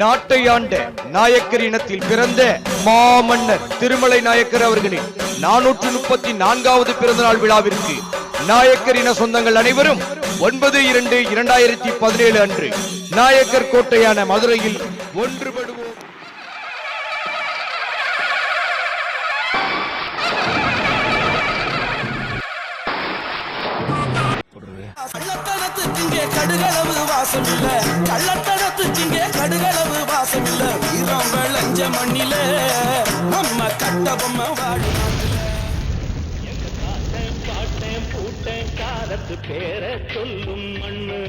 நாட்டை ஆண்ட நாயக்கர் இனத்தில் பிறந்த மாமன்னர் திருமலை நாயக்கர் அவர்களின் 434வது பிறந்தநாள் விழாவிற்கு நாயக்கர் இன சொந்தங்கள் அனைவரும் 9/2/2017 அன்று நாயக்கர் கோட்டையான மதுரையில் ஒன்றுபடுவோம். கடுகளவு வாசம் இல்ல, கள்ளத்தனத்துக்கு கடுகளவு வாசம் இல்ல. வீரம் விளைஞ்ச மண்ணில நம்ம கட்ட பொம்மை வாழ காலத்து பேர சொல்லும் மண்ணு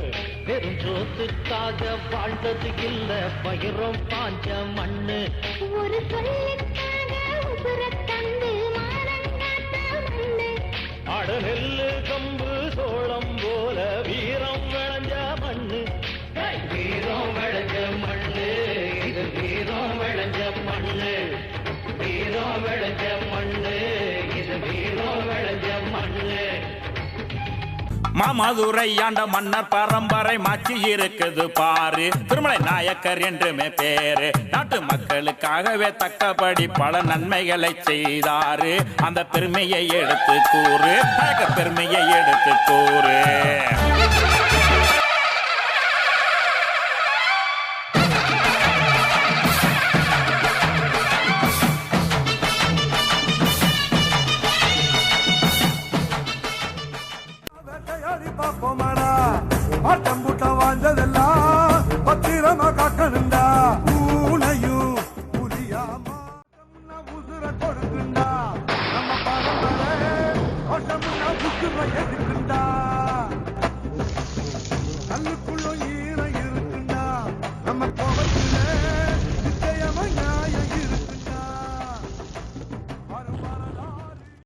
வெறும் சோத்துக்காக வாழ்ந்தது இல்ல, பயிரும் பாஞ்ச மண்ணு. ஒரு சொல்லுக்காக உசுரத்தந்து மானங்காத்த மண்ணு. அட நெல்லு கம்பு சோளம் போல வீரம் விளைஞ்ச மண்ணு. வீரம் விளைஞ்ச மண்ணு, இது வீரம் விளைஞ்ச மண்ணு. வீரம் விளைஞ்ச மண்ணு, இது வீரம் விளைஞ்ச மண்ணு. மாமதுரை ஆண்ட மன்னர் பரம்பரை மாற்றி இருக்குது பாரு, திருமலை நாயக்கர் என்றுமே பேரு. நாட்டு மக்களுக்காகவே தக்கபடி பல நன்மைகளை செய்தாரு. அந்த பெருமையை எடுத்து கூறு, நாயக்கர் பெருமையை எடுத்து கூறு. ஆட்டம்பூட்டம் வாழ்ந்ததெல்லாம் பத்திரமா காக்கணுண்டா. பூனையும் புரியாம உசுர கொடுக்குண்டா. நம்ம பரம்பரை வருஷம் எதுக்குண்டா. கல்லுக்கு